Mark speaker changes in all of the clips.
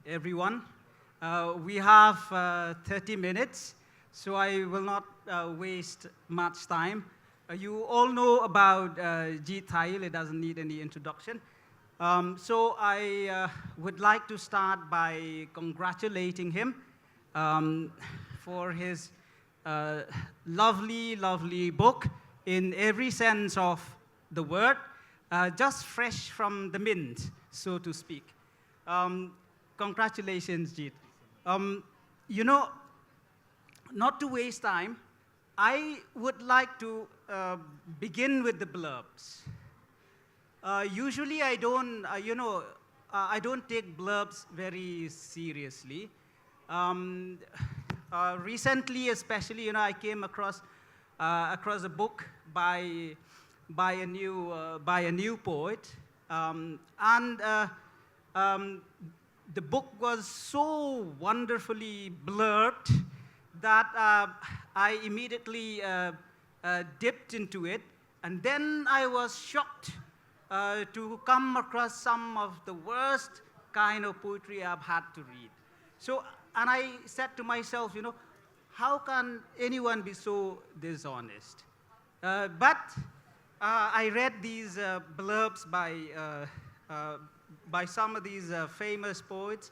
Speaker 1: Everyone. We have 30 minutes, so I will not waste much time. You all know about Jeet Thayil. It doesn't need any introduction. So I would like to start by congratulating him um, for his uh, lovely, lovely book in every sense of the word, just fresh from the mint, so to speak. Um, Congratulations, Jeet. Um, you know, not to waste time, I would like to begin with the blurbs. Usually, I don't take blurbs very seriously. Um, Recently, especially, I came across a book by a new poet, and the book was so wonderfully blurred that I immediately dipped into it, and then I was shocked to come across some of the worst kind of poetry I've had to read. So, and I said to myself, how can anyone be so dishonest? But I read these blurbs by some of these famous poets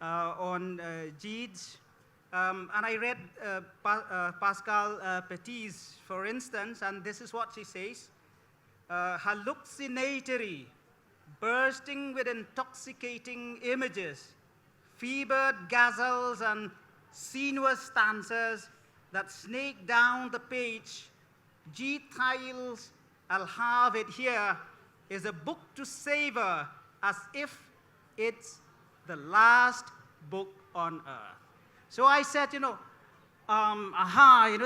Speaker 1: on Jeet. And I read Pascal Petit's, for instance, and this is what she says. Hallucinatory, bursting with intoxicating images, fevered gazelles and sinuous stanzas that snake down the page. Jeet Thayil's I'll Have It Here is a book to savor as if it's the last book on earth. So I said,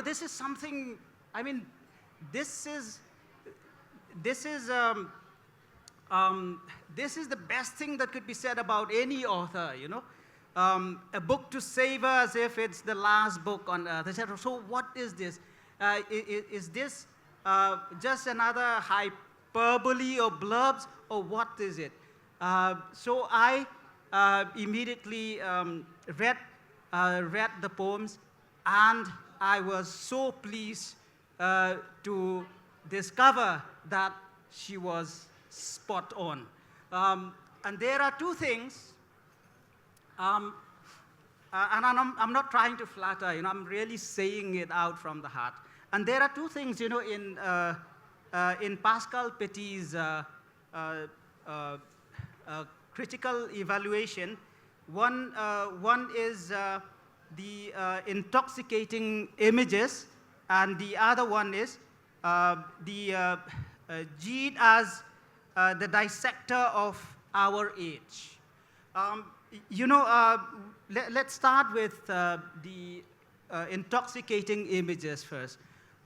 Speaker 1: this is something, I mean, this is the best thing that could be said about any author, a book to savor as if it's the last book on earth. I said, so what is this? Is this just another hyperbole or blurbs, or what is it? So I immediately read the poems, and I was so pleased to discover that she was spot on. And there are two things, and I'm not trying to flatter, I'm really saying it out from the heart. And there are two things, in Pascal Petit's critical evaluation. One is the intoxicating images, and the other one is the Jeet as the dissector of our age. Let's start with the intoxicating images first.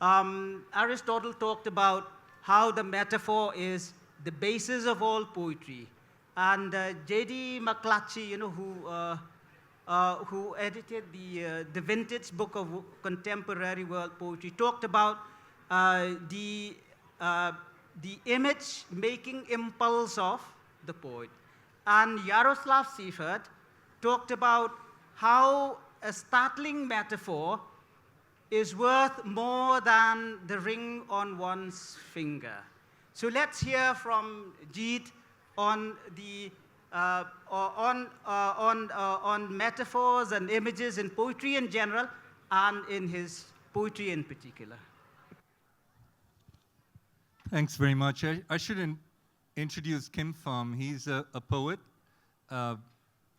Speaker 1: Aristotle talked about how the metaphor is the basis of all poetry. And J.D. McClatchy, who edited the vintage book of contemporary world poetry, talked about the image-making impulse of the poet. And Yaroslav Seifert talked about how a startling metaphor is worth more than the ring on one's finger. So let's hear from Jeet on the on metaphors and images in poetry in general, and in his poetry in particular.
Speaker 2: Thanks very much. I should introduce Kynpham. He's a poet,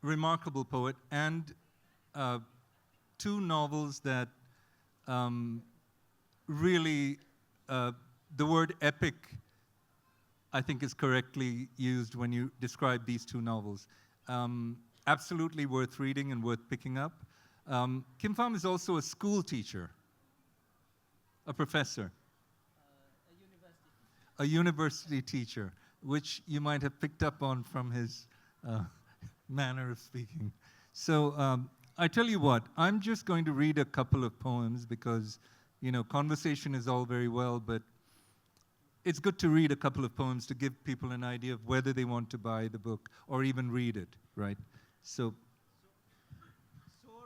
Speaker 2: remarkable poet, and two novels that really, the word epic, I think, is correctly used when you describe these two novels. Absolutely worth reading and worth picking up. Kynpham is also a school teacher, a professor. A university teacher, which you might have picked up on from his manner of speaking. So I tell you what, I'm just going to read a couple of poems because, conversation is all very well, but it's good to read a couple of poems to give people an idea of whether they want to buy the book or even read it, right? So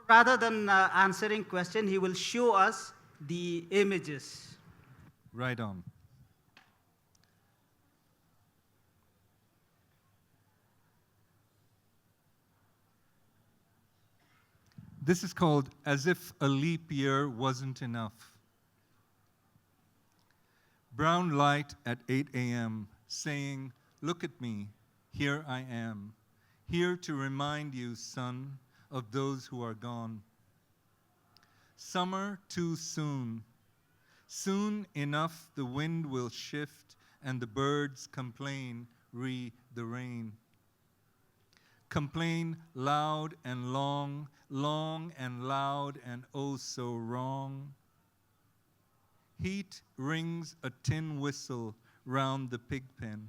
Speaker 1: So rather than answering question, he will show us the images.
Speaker 2: right on. This is called As If a Leap Year Wasn't Enough. Brown light at 8 a.m., saying, "Look at me, here I am, here to remind you, son, of those who are gone. Summer too soon. Soon enough the wind will shift and the birds complain re the rain. Complain loud and long, long and loud and oh so wrong. Heat rings a tin whistle round the pig pen.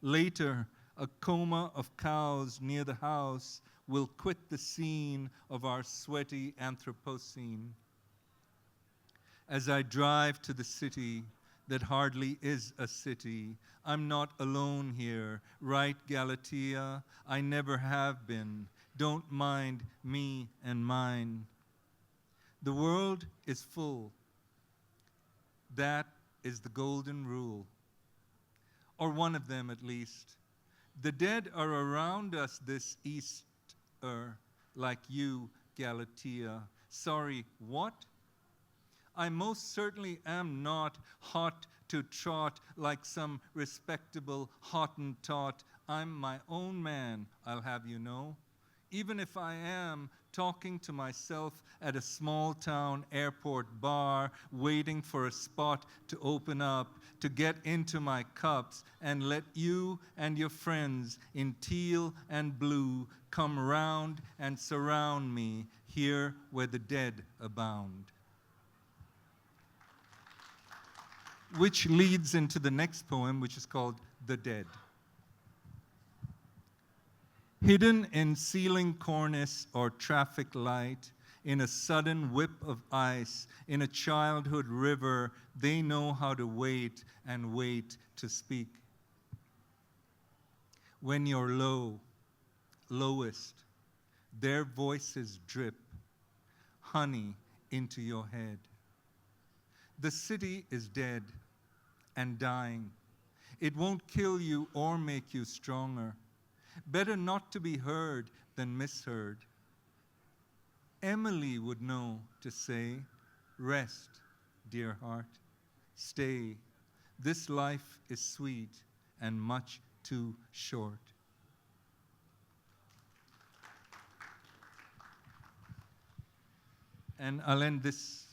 Speaker 2: Later, a coma of cows near the house will quit the scene of our sweaty Anthropocene. As I drive to the city that hardly is a city, I'm not alone here, right, Galatea? I never have been. Don't mind me and mine. The world is full. That is the golden rule, or one of them at least. The dead are around us this Easter, like you, Galatea. Sorry, what? I most certainly am not hot to trot like some respectable Hottentot. I'm my own man, I'll have you know. Even if I am talking to myself at a small town airport bar, waiting for a spot to open up, to get into my cups and let you and your friends in teal and blue come round and surround me here where the dead abound. Which leads into the next poem, which is called The Dead. Hidden in ceiling cornice or traffic light, in a sudden whip of ice, in a childhood river, they know how to wait and wait to speak. When you're low, lowest, their voices drip honey into your head. The city is dead and dying. It won't kill you or make you stronger. Better not to be heard than misheard. Emily would know to say, rest, dear heart, stay. This life is sweet and much too short. And I'll end this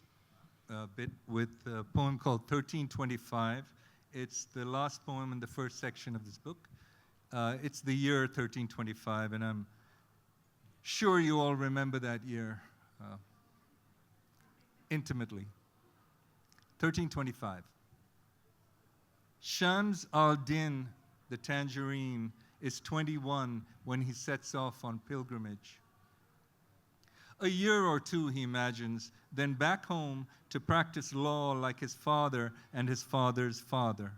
Speaker 2: bit with a poem called 1325. It's the last poem in the first section of this book. It's the year 1325, and I'm sure you all remember that year intimately. 1325. Shams al-Din, the tangerine, is 21 when he sets off on pilgrimage. A year or two, he imagines, then back home to practice law like his father and his father's father.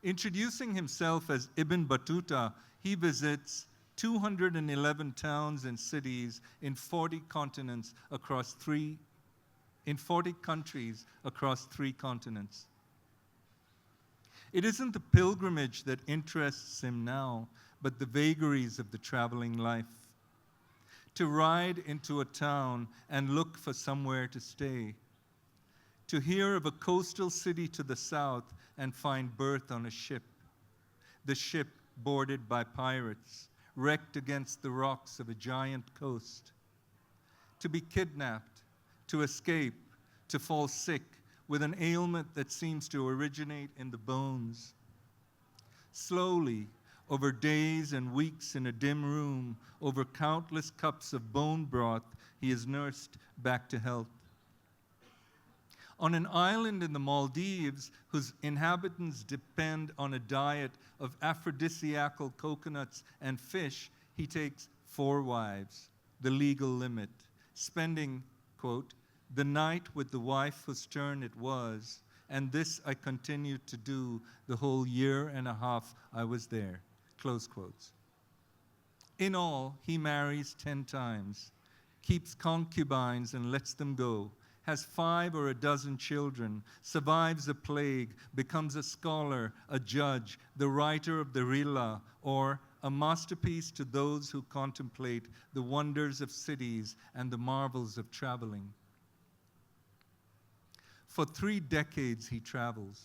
Speaker 2: Introducing himself as Ibn Battuta, he visits 211 towns and cities in 40 continents across in 40 countries across 3 continents. It isn't the pilgrimage that interests him now, but the vagaries of the traveling life. To ride into a town and look for somewhere to stay. To hear of a coastal city to the south and find berth on a ship. The ship boarded by pirates, wrecked against the rocks of a giant coast. To be kidnapped, to escape, to fall sick with an ailment that seems to originate in the bones. Slowly, over days and weeks in a dim room, over countless cups of bone broth, he is nursed back to health. On an island in the Maldives, whose inhabitants depend on a diet of aphrodisiacal coconuts and fish, he takes 4 wives, the legal limit, spending, quote, the night with the wife whose turn it was, and this I continued to do the whole year and a half I was there, close quotes. In all, he marries 10 times, keeps concubines and lets them go, has 5 or a dozen children, survives a plague, becomes a scholar, a judge, the writer of the Rila, or a masterpiece to those who contemplate the wonders of cities and the marvels of traveling. For 3 decades he travels.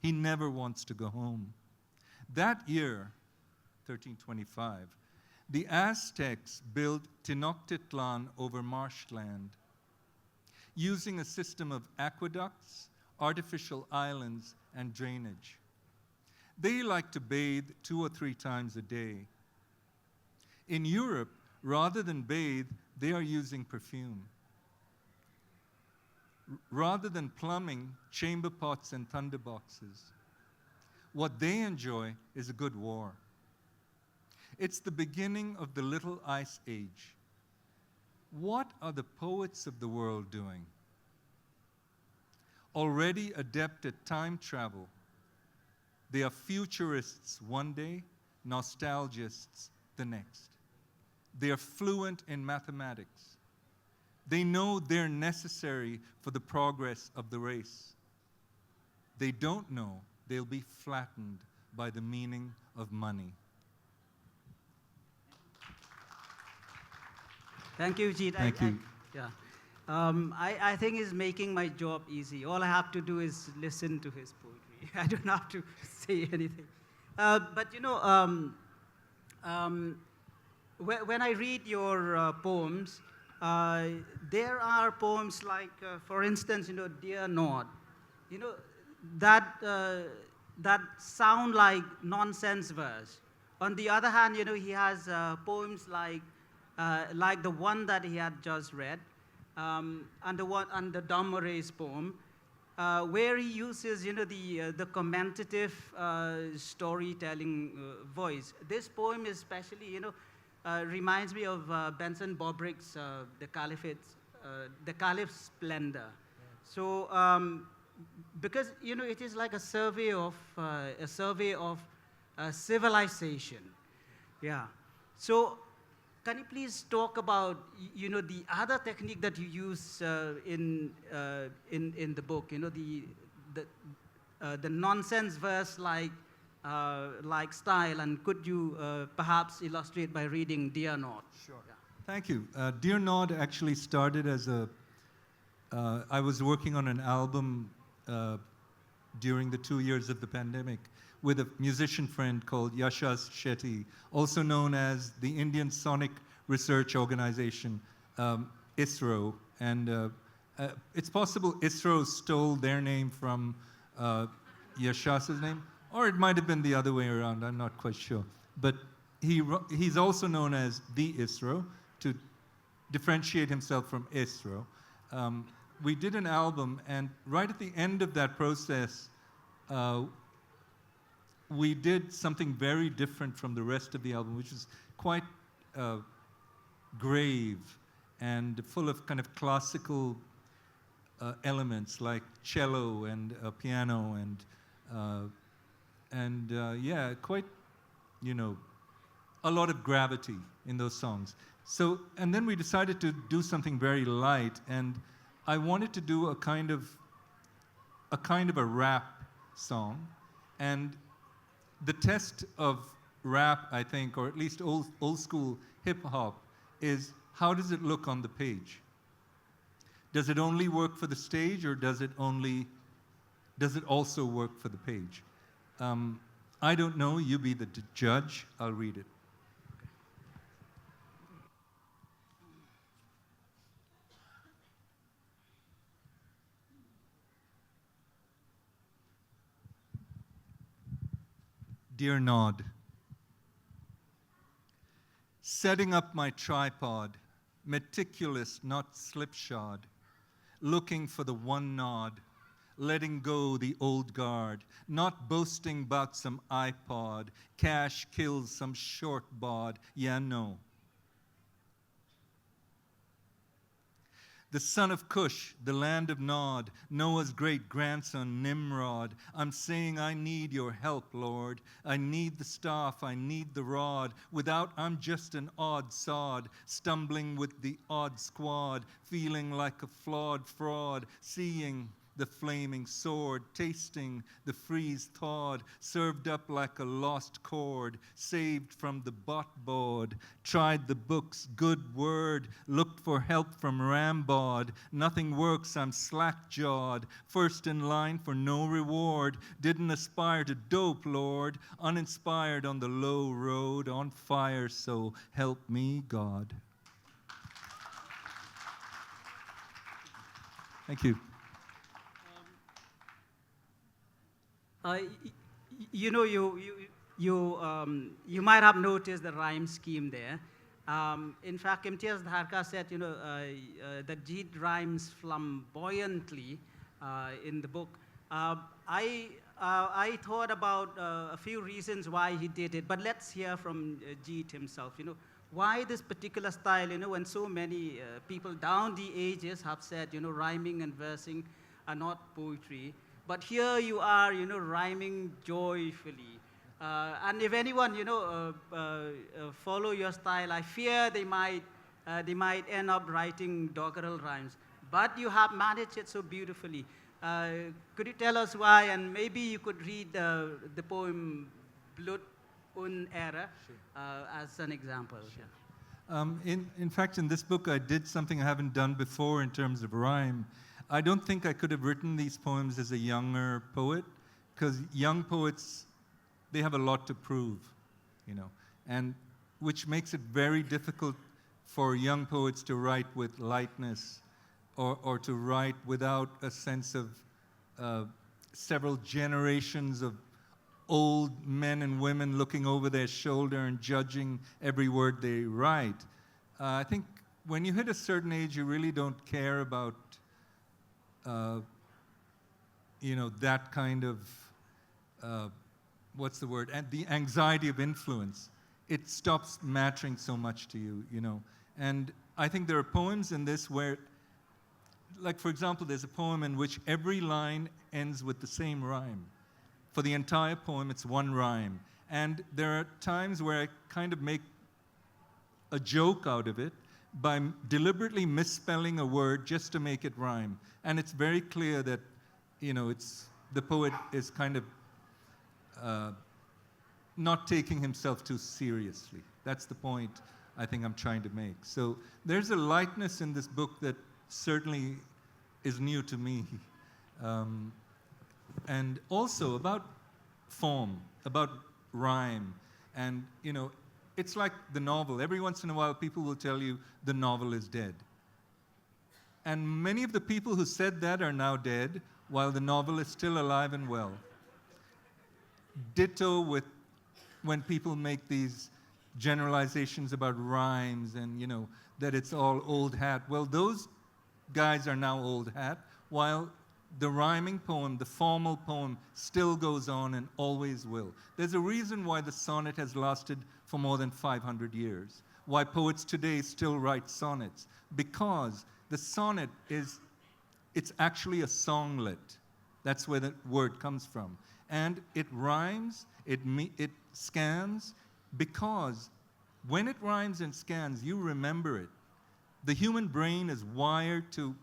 Speaker 2: He never wants to go home. That year, 1325, the Aztecs built Tenochtitlan over marshland, using a system of aqueducts, artificial islands, and drainage. They like to bathe 2 or 3 times a day. In Europe, rather than bathe, they are using perfume. Rather than plumbing, chamber pots and thunderboxes. What they enjoy is a good war. It's the beginning of the Little Ice Age. What are the poets of the world doing? Already adept at time travel, they are futurists one day, nostalgists the next. They are fluent in mathematics. They know they're necessary for the progress of the race. They don't know they'll be flattened by the meaning of money.
Speaker 1: Thank you, Jeet.
Speaker 2: Thank you.
Speaker 1: I think he's making my job easy. All I have to do is listen to his poetry. I don't have to say anything. But you know, when I read your poems, there are poems like, for instance, you know, Dear Nod. You know, that sound like nonsense verse. On the other hand, you know, he has poems like the one that he had just read, and the Dommore's poem, where he uses, you know, the commentative storytelling voice. This poem especially, you know, reminds me of Benson Bobrick's The Caliph's Splendor. Yeah. So, because, you know, it is like a survey of civilization. Yeah. So, can you please talk about, you know, the other technique that you use in the book? You know, the nonsense verse like style, and could you perhaps illustrate by reading Dear Nod?
Speaker 2: Sure. Yeah. Thank you. Dear Nod actually started as I was working on an album during the 2 years of the pandemic with a musician friend called Yashas Shetty, also known as the Indian Sonic Research Organization, ISRO. And it's possible ISRO stole their name from Yashas's name, or it might have been the other way around, I'm not quite sure. But he's also known as the ISRO to differentiate himself from ISRO. We did an album, and right at the end of that process, we did something very different from the rest of the album, which is quite grave and full of kind of classical elements like cello and piano and yeah, quite, you know, a lot of gravity in those songs. So, and then we decided to do something very light, and I wanted to do a kind of a rap song. And the test of rap, I think, or at least old school hip hop, is how does it look on the page? Does it only work for the stage, or does it also work for the page? I don't know. You be the judge. I'll read it. Dear Nod, setting up my tripod, meticulous, not slipshod, looking for the one nod, letting go the old guard, not boasting about some iPod, cash kills some short bod, yeah, no. The son of Cush, the land of Nod, Noah's great-grandson Nimrod. I'm saying I need your help, Lord. I need the staff, I need the rod. Without, I'm just an odd sod, stumbling with the odd squad, feeling like a flawed fraud, seeing the flaming sword, tasting the freeze thawed, served up like a lost chord, saved from the bot board, tried the book's good word, looked for help from Rambod. Nothing works, I'm slack-jawed, first in line for no reward, didn't aspire to dope, Lord, uninspired on the low road, on fire, so help me, God. Thank you.
Speaker 1: You know, you might have noticed the rhyme scheme there. In fact, Imtiaz Dharka said, that Jeet rhymes flamboyantly in the book. I thought about a few reasons why he did it, but let's hear from Jeet himself. Why this particular style? When so many people down the ages have said, rhyming and versing are not poetry. But here you are, rhyming joyfully. And if anyone, follow your style, I fear they might end up writing doggerel rhymes. But you have managed it so beautifully. Could you tell us why? And maybe you could read the poem Blut und Ehre as an example.
Speaker 2: Sure. In fact, in this book, I did something I haven't done before in terms of rhyme. I don't think I could have written these poems as a younger poet, because young poets, they have a lot to prove, and which makes it very difficult for young poets to write with lightness or to write without a sense of several generations of old men and women looking over their shoulder and judging every word they write. I think when you hit a certain age, you really don't care about that kind of, what's the word, and the anxiety of influence. It stops mattering so much to you, And I think there are poems in this where, like for example, there's a poem in which every line ends with the same rhyme. For the entire poem, it's one rhyme. And there are times where I kind of make a joke out of it by deliberately misspelling a word just to make it rhyme. And it's very clear that, the poet is kind of not taking himself too seriously. That's the point I think I'm trying to make. So there's a lightness in this book that certainly is new to me. And also about form, about rhyme. And, it's like the novel. Every once in a while, people will tell you the novel is dead. And many of the people who said that are now dead, while the novel is still alive and well. Ditto with when people make these generalizations about rhymes and, that it's all old hat. Well, those guys are now old hat, while the rhyming poem, the formal poem, still goes on and always will. There's a reason why the sonnet has lasted for more than 500 years, why poets today still write sonnets, because the sonnet it's actually a songlet. That's where the word comes from. And it rhymes, it scans, because when it rhymes and scans, you remember it. The human brain is wired to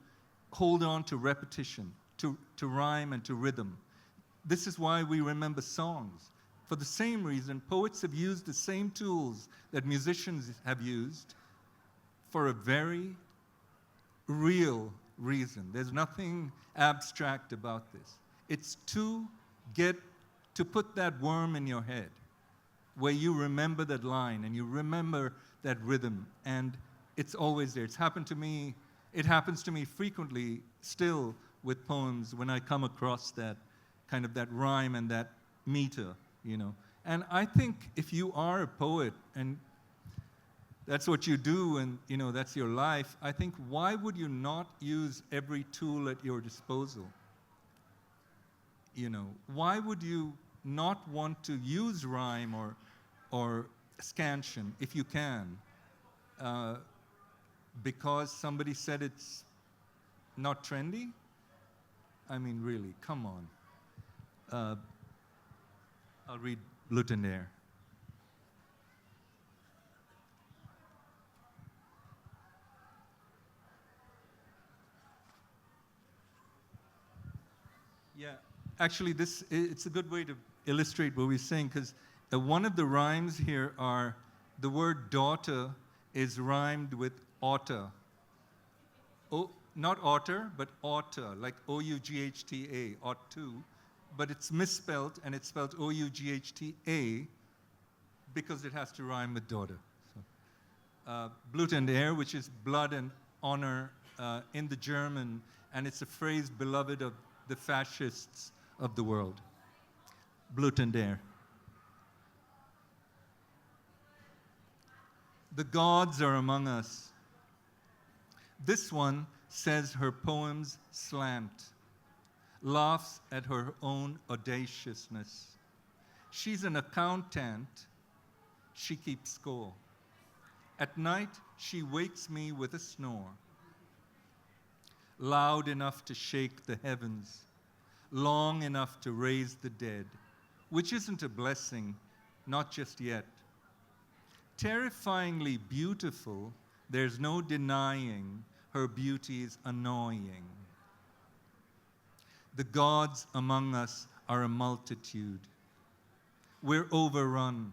Speaker 2: hold on to repetition, to rhyme and to rhythm. This is why we remember songs. For the same reason, poets have used the same tools that musicians have used for a very real reason. There's nothing abstract about this. It's to put that worm in your head where you remember that line and you remember that rhythm, and it's always there. It happens to me frequently still with poems when I come across that kind of that rhyme and that meter, And I think if you are a poet and that's what you do and, that's your life, I think why would you not use every tool at your disposal? Why would you not want to use rhyme or scansion if you can? Because somebody said it's not trendy? I mean, really, come on. I'll read Blutender. Yeah, actually, it's a good way to illustrate what we're saying, because one of the rhymes here are the word daughter is rhymed with otter. Oh, not otter, but otter, like O-U-G-H-T-A, ought-to, but it's misspelled, and it's spelled O-U-G-H-T-A because it has to rhyme with daughter. So, Blut and Air, which is blood and honor in the German, and it's a phrase beloved of the fascists of the world. Blut and Air. The gods are among us. This one says her poems slant, laughs at her own audaciousness. She's an accountant. She keeps score. At night, she wakes me with a snore, loud enough to shake the heavens, long enough to raise the dead, which isn't a blessing, not just yet. Terrifyingly beautiful, there's no denying her beauty is annoying. The gods among us are a multitude. We're overrun,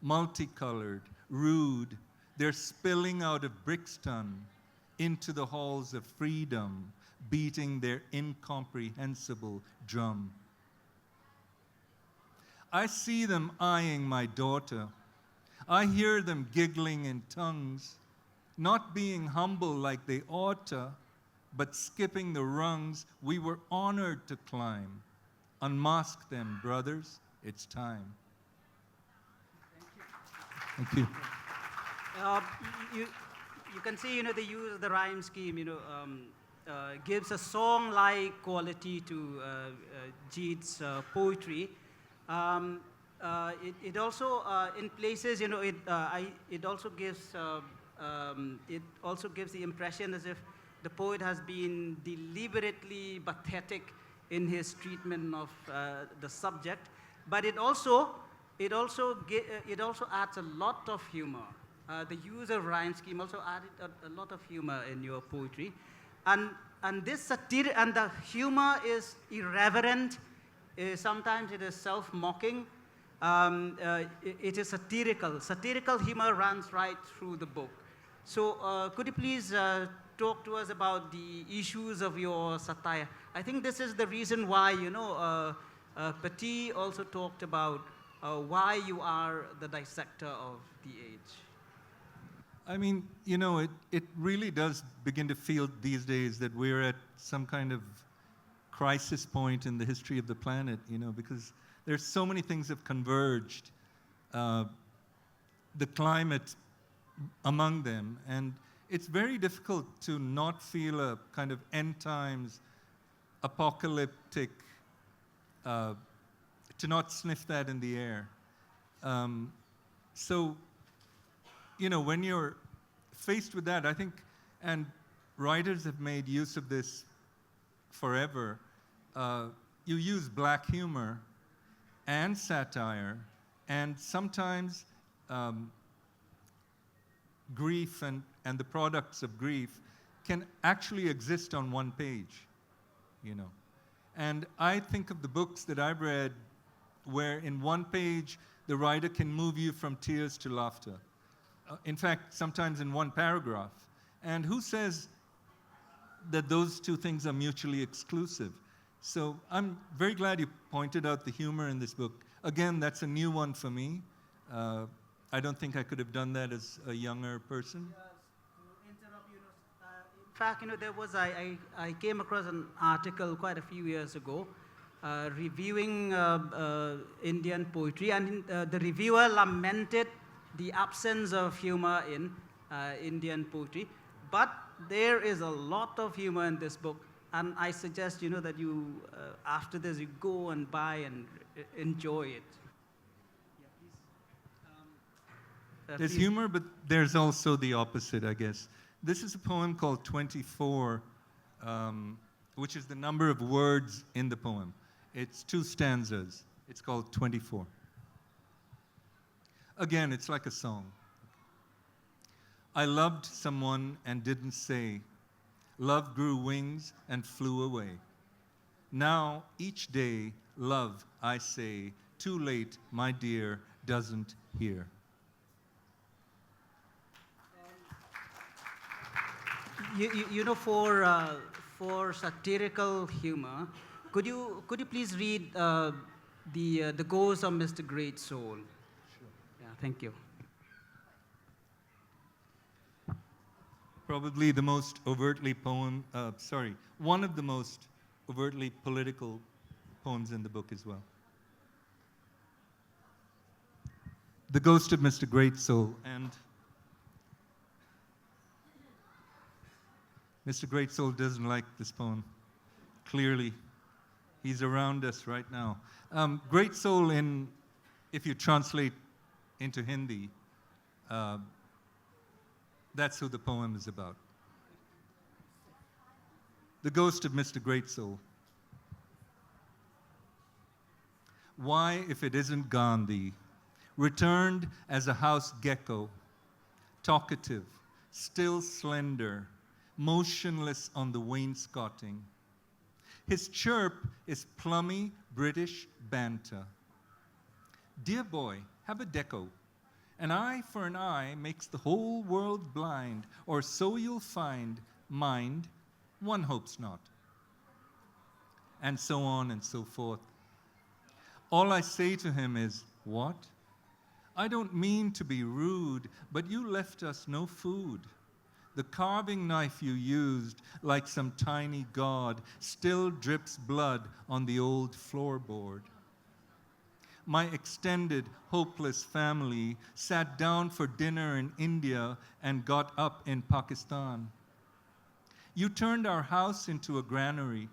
Speaker 2: multicolored, rude. They're spilling out of Brixton into the halls of freedom, beating their incomprehensible drum. I see them eyeing my daughter. I hear them giggling in tongues, not being humble like they ought to, but skipping the rungs we were honored to climb. Unmask them, brothers. It's time. Thank you.
Speaker 1: You can see, they use the rhyme scheme, gives a song-like quality to Jeet's poetry. It also, in places, it also gives the impression as if the poet has been deliberately pathetic in his treatment of the subject, but it also adds a lot of humor. The use of rhyme scheme also added a lot of humor in your poetry, and this satire and the humor is irreverent. Sometimes it is self-mocking. It is satirical. Satirical humor runs right through the book. So could you please talk to us about the issues of your satire? I think this is the reason why, Petit also talked about why you are the dissector of the age.
Speaker 2: I mean, it really does begin to feel these days that we're at some kind of crisis point in the history of the planet, because there's so many things have converged, the climate among them, and it's very difficult to not feel a kind of end times, apocalyptic, to not sniff that in the air. So, when you're faced with that, I think, and writers have made use of this forever, you use black humor and satire, and sometimes grief and the products of grief can actually exist on one page, And I think of the books that I've read where in one page the writer can move you from tears to laughter. In fact, sometimes in one paragraph. And who says that those two things are mutually exclusive? So I'm very glad you pointed out the humor in this book. Again, that's a new one for me. I don't think I could have done that as a younger person.
Speaker 1: To interrupt you, in fact, there was I came across an article quite a few years ago reviewing Indian poetry, and the reviewer lamented the absence of humor in Indian poetry, but there is a lot of humor in this book, and I suggest that you after this you go and buy and enjoy it.
Speaker 2: There's
Speaker 1: Please.
Speaker 2: humor, but there's also the opposite, I guess. This is a poem called 24, which is the number of words in the poem. It's 2 stanzas. It's called 24. Again, it's like a song. I loved someone and didn't say. Love grew wings and flew away. Now, each day, love, I say, too late, my dear, doesn't hear.
Speaker 1: You know, for satirical humor, could you please read the Ghost of Mr. Great Soul?
Speaker 2: Sure.
Speaker 1: Yeah, thank you.
Speaker 2: Probably the most overtly one of the most overtly political poems in the book as well. The Ghost of Mr. Great Soul. And Mr. Great Soul doesn't like this poem. Clearly, he's around us right now. Great Soul, if you translate into Hindi, that's who the poem is about. The Ghost of Mr. Great Soul. Why, if it isn't Gandhi, returned as a house gecko, talkative, still slender, motionless on the wainscoting. His chirp is plummy British banter. Dear boy, have a deco. An eye for an eye makes the whole world blind, or so you'll find. Mind, one hopes not. And so on and so forth. All I say to him is, what? I don't mean to be rude, but you left us no food. The carving knife you used, like some tiny god, still drips blood on the old floorboard. My extended, hopeless family sat down for dinner in India and got up in Pakistan. You turned our house into a granary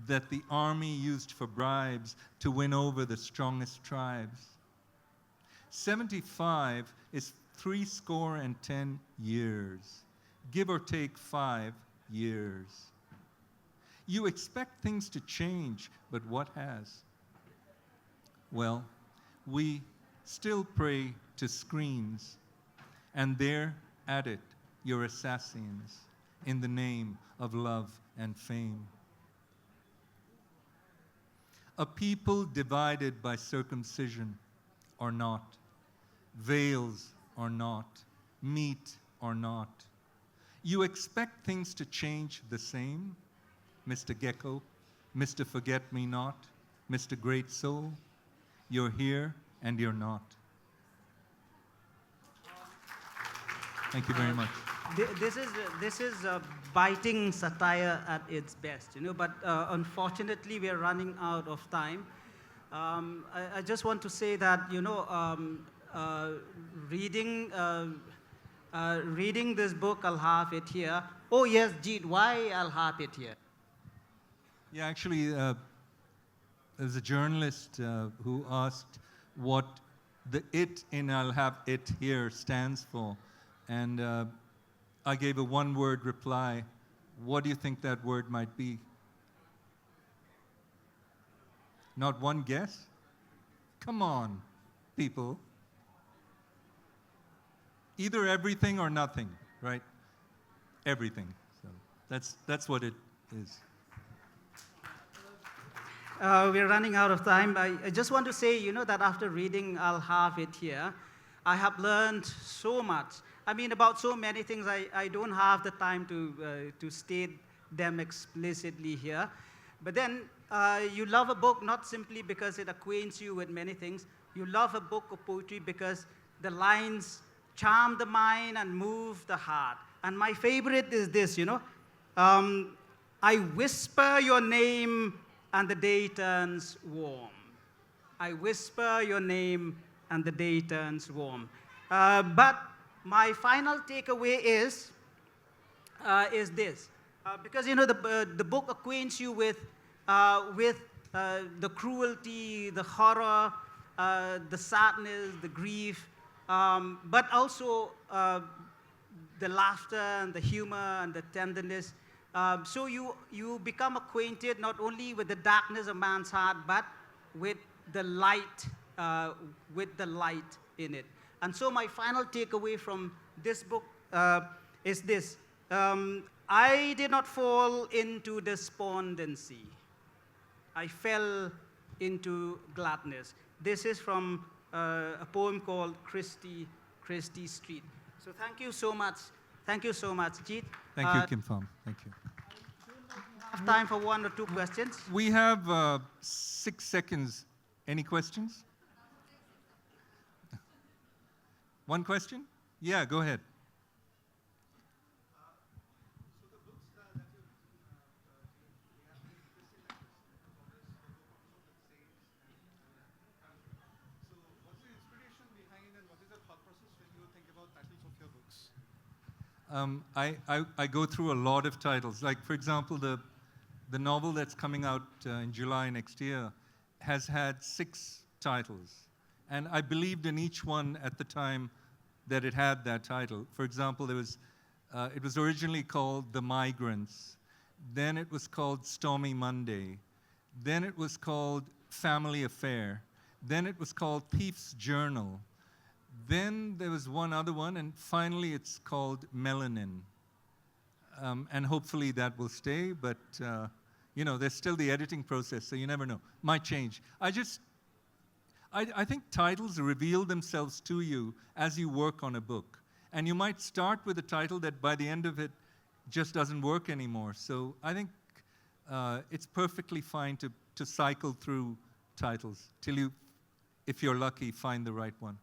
Speaker 2: that the army used for bribes to win over the strongest tribes. 75 is 70 years, give or take 5 years. You expect things to change, but what has? Well, we still pray to screens, and there at it, your assassins, in the name of love and fame. A people divided by circumcision or not, veils or not, meat or not. You expect things to change the same, Mr. Gecko, Mr. Forget-Me-Not, Mr. Great Soul? You're here and you're not. Thank you very much.
Speaker 1: This is a biting satire at its best, you know. But unfortunately, we are running out of time. I just want to say that, you know, reading this book, I'll have it here. Oh yes, Jeet, why I'll have it here?
Speaker 2: Yeah, actually, there's a journalist who asked what the "it" in "I'll have it here" stands for, and I gave a one-word reply. What do you think that word might be? Not one guess? Come on, people. Either everything or nothing, right? Everything. So that's what it is.
Speaker 1: We're running out of time. I just want to say, you know, that after reading I'll Have It Here, I have learned so much. I mean, about so many things, I don't have the time to state them explicitly here. But then you love a book not simply because it acquaints you with many things. You love a book of poetry because the lines charm the mind and move the heart. And my favorite is this, you know. I whisper your name and the day turns warm. I whisper your name and the day turns warm. But my final takeaway is this. Because, you know, the book acquaints you with the cruelty, the horror, the sadness, the grief, but also the laughter and the humor and the tenderness. So you become acquainted not only with the darkness of man's heart, but with the light, in it. And so my final takeaway from this book is this. I did not fall into despondency. I fell into gladness. This is from a poem called Christie Street. So thank you so much. Thank you so much, Jeet.
Speaker 2: Thank you, Kynpham. Thank you.
Speaker 1: Have time for one or two questions?
Speaker 2: We have 6 seconds. Any questions? One question? Yeah, go ahead. I go through a lot of titles. Like, for example, the novel that's coming out in July next year has had 6 titles. And I believed in each one at the time that it had that title. For example, it was originally called The Migrants. Then it was called Stormy Monday. Then it was called Family Affair. Then it was called Thief's Journal. Then there was one other one, and finally it's called Melanin. And hopefully that will stay, but there's still the editing process, so you never know. Might change. I think titles reveal themselves to you as you work on a book. And you might start with a title that by the end of it just doesn't work anymore. So I think it's perfectly fine to cycle through titles till you, if you're lucky, find the right one.